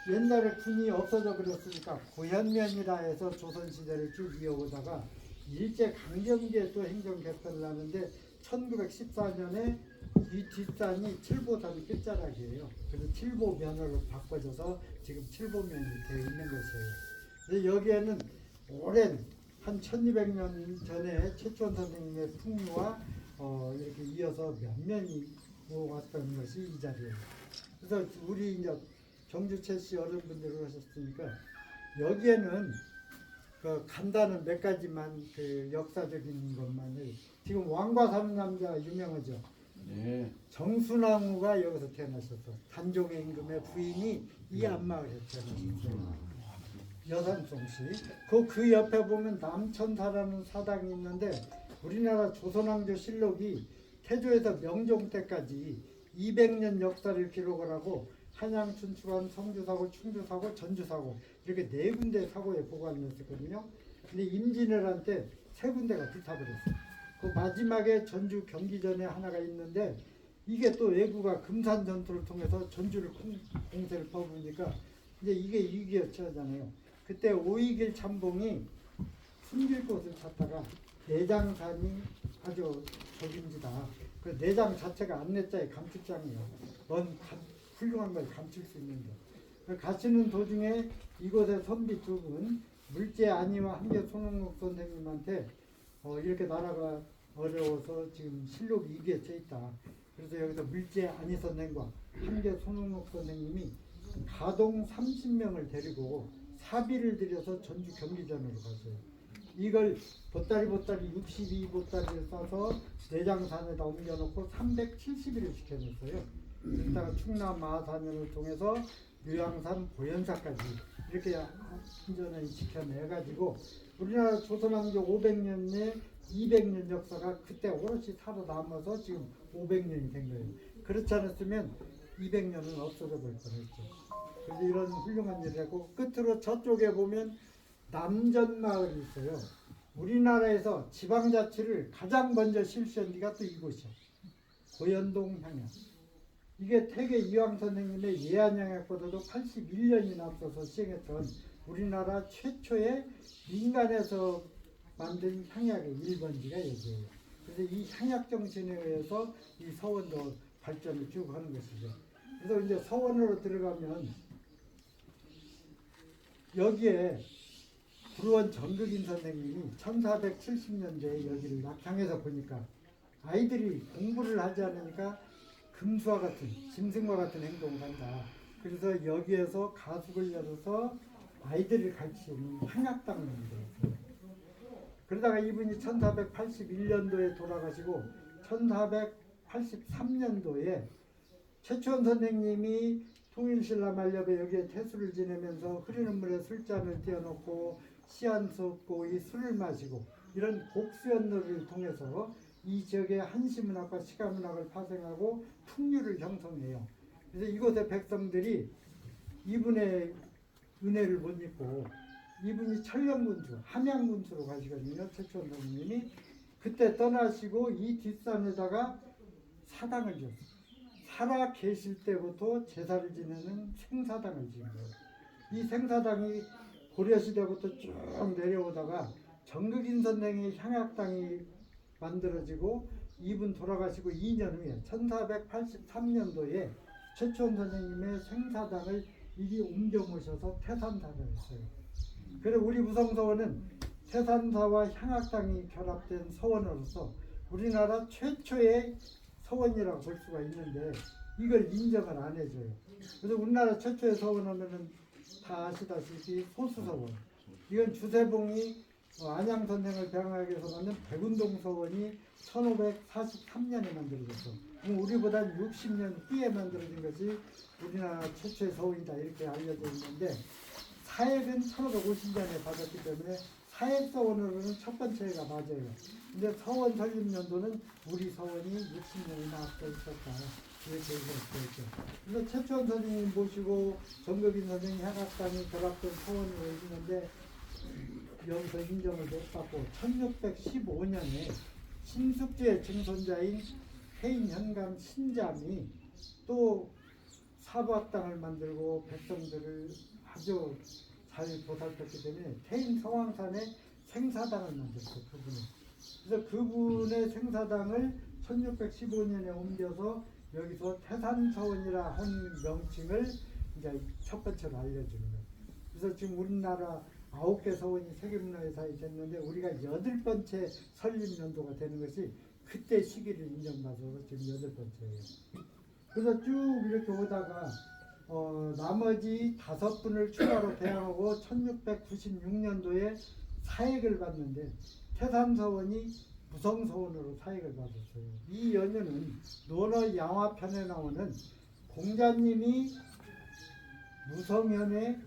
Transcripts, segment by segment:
옛날에 군이 없어져 버렸으니까 고현면이라 해서 조선시대를 쭉 이어오다가 일제 강점기에 또 행정 개편을 하는데 1914년에 이 뒷산이 칠보산이 끝자락이에요. 그래서 칠보면으로 바꿔져서 지금 칠보면이 되어 있는 것이에요. 그래서 여기에는 오랜 한 1200년 전에 최초원 선생님의 풍류와 이렇게 이어서 몇 면이 모았던 것이 이 자리예요. 그래서 우리 이제 경주채 씨 어른분들 오셨으니까 여기에는 그 간단한 몇 가지만 그 역사적인 것만을 지금 왕과 사는 남자 유명하죠. 네. 정순왕후가 여기서 태어나셨어. 단종의 임금의 부인이 이 안마을에 태어나셨어요. 여산송씨. 그 옆에 보면 남천사라는 사당이 있는데 우리나라 조선왕조 실록이 태조에서 명종 때까지 200년 역사를 기록을 하고 한양, 춘추관, 성주사고, 충주사고, 전주사고 이렇게 네 군데 사고에 보관을 했었거든요. 근데 임진왜란 때 세 군데가 불타버렸어요. 그 마지막에 전주 경기전에 하나가 있는데 이게 또 왜구가 금산 전투를 통해서 전주를 공세를 퍼부으니까 이제 이게 위기였잖아요. 그때 오이길 참봉이 숨길 곳을 찾다가 내장산이 아주 적임지다. 그 내장 자체가 안내자의 감출장이에요. 훌륭한 걸 감출 수 있는데. 가시는 도중에 이곳의 선비 두 분, 물제 안희와 한계 손흥록 선생님한테 이렇게 나라가 어려워서 지금 실록 2기에 쳐 있다. 그래서 여기서 물제 안희 선생과 한계 손흥록 선생님이 가동 30명을 데리고 사비를 들여서 전주 경기전으로 갔어요. 이걸 보따리 62보따리를 싸서 내장산에다 옮겨놓고 370일을 지켜냈어요. 그러다가 충남 마하산연을 통해서 묘양산 보현사까지 이렇게 한전을 지켜내가지고 우리나라 조선왕조 500년에 200년 역사가 그때 오롯이 살아남아서 지금 500년이 된 거예요. 그렇지 않았으면 200년은 없어져 버릴 뻔했죠. 그래서 이런 훌륭한 일을 하고 끝으로 저쪽에 보면 남전마을이 있어요. 우리나라에서 지방자치를 가장 먼저 실시한 데가 또 이곳이야. 고현동 향약. 이게 태계 이황 선생님의 예안향약보다도 81년이나 앞서서 시행했던 우리나라 최초의 민간에서 만든 향약의 1번지가 여기에요. 그래서 이 향약 정신에 의해서 이 서원도 발전을 쭉 하는 것이죠. 그래서 이제 서원으로 들어가면 여기에 구루원 정극인 선생님이 1470년대에 여기를 낙향해서 보니까 아이들이 공부를 하지 않으니까 금수와 같은, 짐승과 같은 행동을 한다. 그래서 여기에서 가숙을 열어서 아이들을 가르치는 향약당을 만들었어요. 그러다가 이분이 1481년도에 돌아가시고 1483년도에 최초원 선생님이 통일신라 만렵에 여기에 태수를 지내면서 흐르는 물에 술잔을 띄워놓고 시안 쏟고 이 술을 마시고 이런 곡수연놀이를 통해서 이 지역의 한시문학과 시가문학을 파생하고 풍류를 형성해요. 그래서 이곳의 백성들이 이분의 은혜를 못 잊고 이분이 천령군주, 함양군주로 가시거든요. 최초원 선생님이 그때 떠나시고 이 뒷산에다가 사당을 지었어요. 살아 계실 때부터 제사를 지내는 생사당을 지은 거예요. 이 생사당이 고려시대부터 쭉 내려오다가 정극인 선생의 향약당이 만들어지고 이분 돌아가시고 2년 후에 1483년도에 최초원 선생님의 생사당을 이리 옮겨 모셔서 태산사를 했어요. 그래서 우리 우성서원은 태산사와 향악당이 결합된 서원으로서 우리나라 최초의 서원이라고 볼 수가 있는데 이걸 인정을 안 해줘요. 그래서 우리나라 최초의 서원 하면은 다 아시다시피 소수서원. 이건 주세봉이 안양 선생을 배양하기 위해서 만든 백운동 서원이 1543년에 만들어졌어. 우리보다 60년 뒤에 만들어진 것이 우리나라 최초의 서원이다 이렇게 알려져 있는데 사액은 1550년에 받았기 때문에 사액서원으로는 첫 번째가 맞아요. 근데 서원 설립연도는 우리 서원이 60년이나 앞서 있었다. 이렇게 얘기했죠. 그래서 최초원 선생님 모시고 정급인 선생님 향악당이 결합된 서원으로 있는데 여기서 인정을 못 받고 1615년에 신숙주의 증손자인 해인현감 신잠이 또 사부합당을 만들고 백성들을 아주 잘 보살폈기 때문에 태인 성황산에 생사당을 만들었어요. 그분이. 그래서 그분의 생사당을 1615년에 옮겨서 여기서 태산서원이라 한 명칭을 이제 첫 번째로 알려주는 거예요. 그래서 지금 우리나라 9개 서원이 세계문화유산이 됐는데 우리가 8번째 설립연도가 되는 것이 그때 시기를 인정받아서 지금 8번째예요. 그래서 쭉 이렇게 오다가 나머지 5분을 추가로 배양하고 1696년도에 사액을 받는데 태산서원이 무성서원으로 사액을 받았어요. 이 연유는 논어 양화편에 나오는 공자님이 무성현에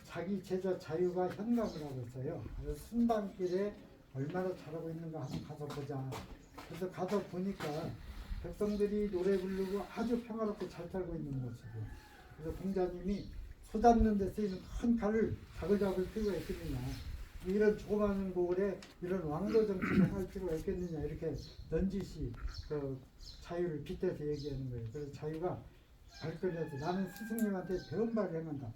자기 제자 자유가 현감을 하고 있어요. 그래서 순방길에 얼마나 잘하고 있는가 한번 가서 보자. 그래서 가서 보니까 백성들이 노래 부르고 아주 평화롭게 잘 살고 있는 모습이에요. 그래서 공자님이 소 잡는 데 쓰이는 큰 칼을 자글자글 필요가 있겠느냐. 이런 조그마한 고을에 이런 왕도 정치를 할 필요가 있겠느냐. 이렇게 넌지시 그 자유를 빗대서 얘기하는 거예요. 그래서 자유가 발끈해서 나는 스승님한테 배운 바를 행한다.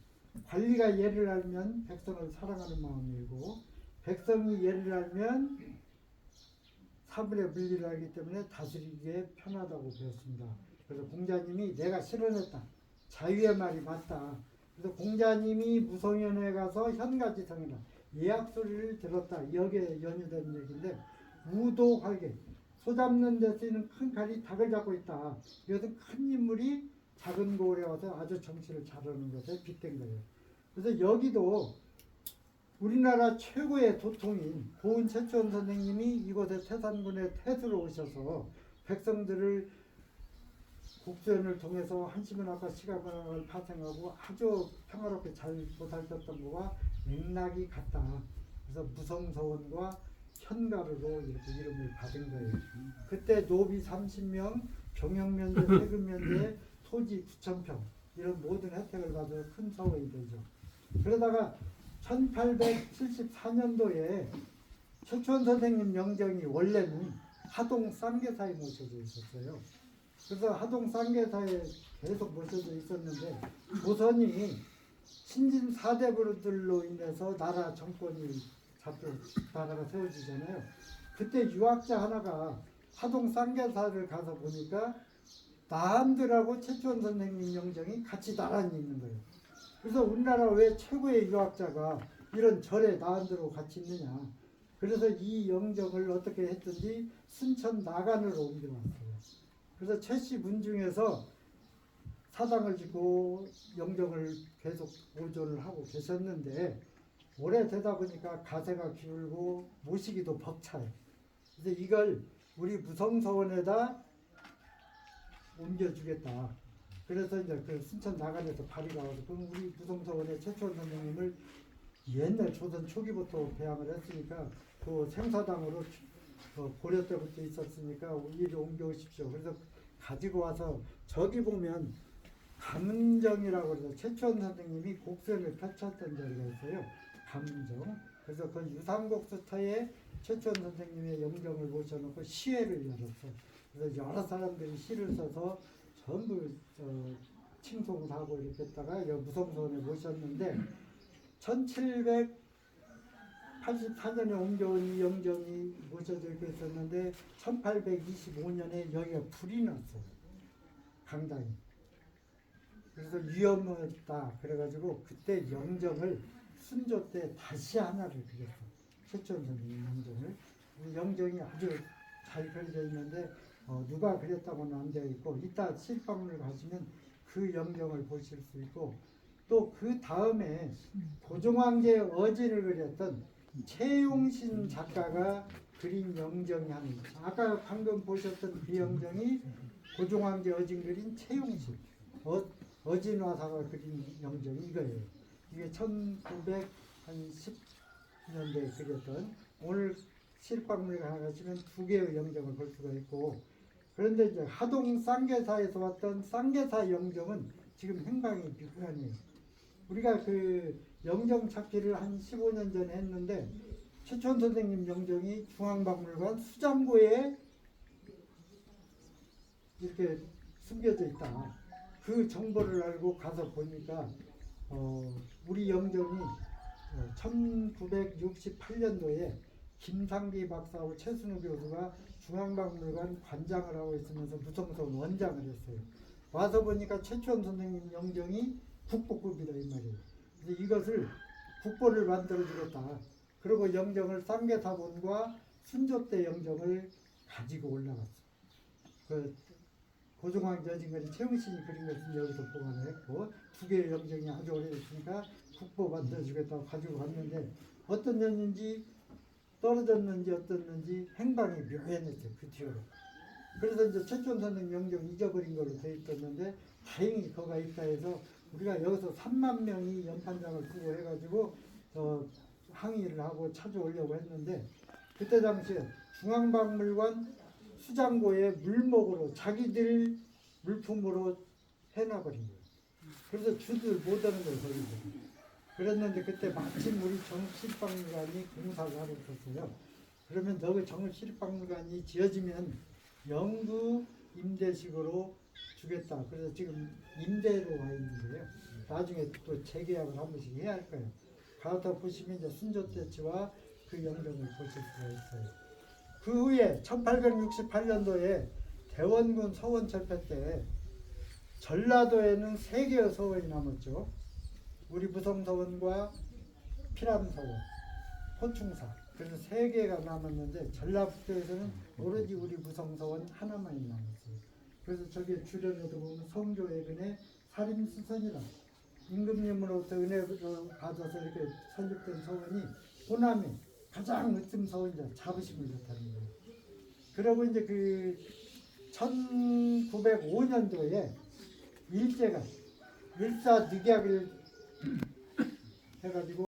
관리가 예를 알면 백성을 사랑하는 마음이고 백성이 예를 알면 사불의 물리를 알기 때문에 다스리기에 편하다고 배웠습니다. 그래서 공자님이 내가 실현했다. 자유의 말이 맞다. 그래서 공자님이 무성현에 가서 현가지성이다. 예약 소리를 들었다. 여기에 연유된 얘기인데 우도활개 소 잡는 데 쓰이는 큰 칼이 닭을 잡고 있다. 이것은 큰 인물이 작은 고을에 와서 아주 정치를 잘하는 것에 빗댄 거예요. 그래서 여기도 우리나라 최고의 도통인 고은 최초원 선생님이 이곳에 태산군에 태수로 오셔서 백성들을 국수연을 통해서 한시문학과 시가문학을 파생하고 아주 평화롭게 잘 보살폈던 거와 맥락이 같다. 그래서 무성서원과 현가루로 이렇게 이름을 받은 거예요. 그때 노비 30명, 병역면제, 세금면제, 토지 9,000평 이런 모든 혜택을 받아 큰 서원이 되죠. 그러다가 1874년도에 최초원 선생님 영정이 원래는 하동 쌍계사에 모셔져 있었어요. 그래서 하동 쌍계사에 계속 모셔져 있었는데 조선이 신진 4대부들로 인해서 나라 정권이 잡혀 나라가 세워지잖아요. 그때 유학자 하나가 하동 쌍계사를 가서 보니까 나한들하고 최초원 선생님 영정이 같이 나란히 있는 거예요. 그래서 우리나라 왜 최고의 유학자가 이런 절에 나한들하고 같이 있느냐. 그래서 이 영정을 어떻게 했든지 순천 나간으로 옮겨왔어요. 그래서 최씨 문중에서 사당을 짓고 영정을 계속 보존을 하고 계셨는데 오래되다 보니까 가세가 기울고 모시기도 벅차요. 그래서 이걸 우리 무성서원에다 옮겨주겠다. 그래서 이제 그 순천 나간에서 발의가 와서 그럼 우리 무성서원의 최초원 선생님을 옛날 조선 초기부터 배양을 했으니까 그 생사당으로 고려 때부터 있었으니까 이리 옮겨오십시오. 그래서 가지고 와서 저기 보면 감정이라고 해서 최초원 선생님이 곡선을 펼쳤던 자리가 있어요. 감정. 그래서 그 유상곡수터에 최초원 선생님의 영정을 모셔놓고 시회를 열었어요. 그래서 여러 사람들이 시를 써서 전부 칭송을 하고 이렇게 했다가 무성서원에 모셨는데 1784년에 옮겨온 이 영정이 모셔져 있었는데 1825년에 여기가 불이 났어요. 강당이. 그래서 위험하다 그래가지고 그때 영정을 순조 때 다시 하나를 그렸어요. 최초원 선생님 영정을. 영정이 아주 잘 그려져 있는데 누가 그렸다고는 안 되어 있고 이따 실방을 가시면 그 영정을 보실 수 있고 또 그 다음에 고종황제 어진을 그렸던 최용신 작가가 그린 영정이 하는 아까 방금 보셨던 그 영정이 고종황제 어진 그린 최용신 어진화사가 그린 영정이 이거예요. 이게 1910년대에 그렸던 오늘 실박물관 가시면 두 개의 영정을 볼 수가 있고 그런데 이제 하동 쌍계사에서 왔던 쌍계사 영정은 지금 행방이 미흡하네요. 우리가 그 영정 찾기를 한 15년 전에 했는데 최초원 선생님 영정이 중앙박물관 수장고에 이렇게 숨겨져 있다. 그 정보를 알고 가서 보니까 우리 영정이 1968년도에 김상기 박사하고 최순우 교수가 중앙박물관 관장을 하고 있으면서 무성서원 원장을 했어요. 와서 보니까 최초원 선생님 영정이 국보급이다 이 말이에요. 그래서 이것을 국보를 만들어주겠다. 그리고 영정을 쌍계사본과 순조대 영정을 가지고 올라갔어. 그 고종황 여진거리 최무신이 그린 것은 여기서 보관을 했고, 두 개의 영정이 아주 오래됐으니까 국보 만들어주겠다고 가지고 갔는데 어떤 년인지 떨어졌는지 어떻는지 행방이 묘연했어요. 그 뒤로. 그래서 이제 최초원 선생 영정 잊어버린 걸로 돼 있었는데 다행히 거가 있다 해서 우리가 여기서 3만 명이 연판장을 두고 해가지고 항의를 하고 찾아오려고 했는데, 그때 당시에 중앙박물관 수장고에 물목으로 자기들 물품으로 해놔버린 거예요. 그래서 주들 못 오는 거예요. 거기서. 그랬는데 그때 마침 우리 정읍시립박물관이 공사를 하고 있었어요. 그러면 너그 정읍시립박물관이 지어지면 영구 임대식으로 주겠다. 그래서 지금 임대로 와 있는 거예요. 나중에 또 재계약을 한 번씩 해야 할 거예요. 가다 보시면 이제 순조대치와 그 영정을 보실 수가 있어요. 그 후에 1868년도에 대원군 서원 철폐 때 전라도에는 3개의 서원이 남았죠. 우리 무성서원과 피람서원, 호충사. 그래서 3개가 남았는데 전라북도에서는 오로지 우리 무성서원 하나만이 남았어요. 그래서 저기 주변에도 보면 성조예근의 살림수선이라 임금님으로부터 은혜를 받아서 이렇게 설립된 서원이 호남에 가장 으뜸 서원자 자부심을 좋다는 거예요. 그러고 이제 그 1905년도에 일제가 일사늑약을 해가지고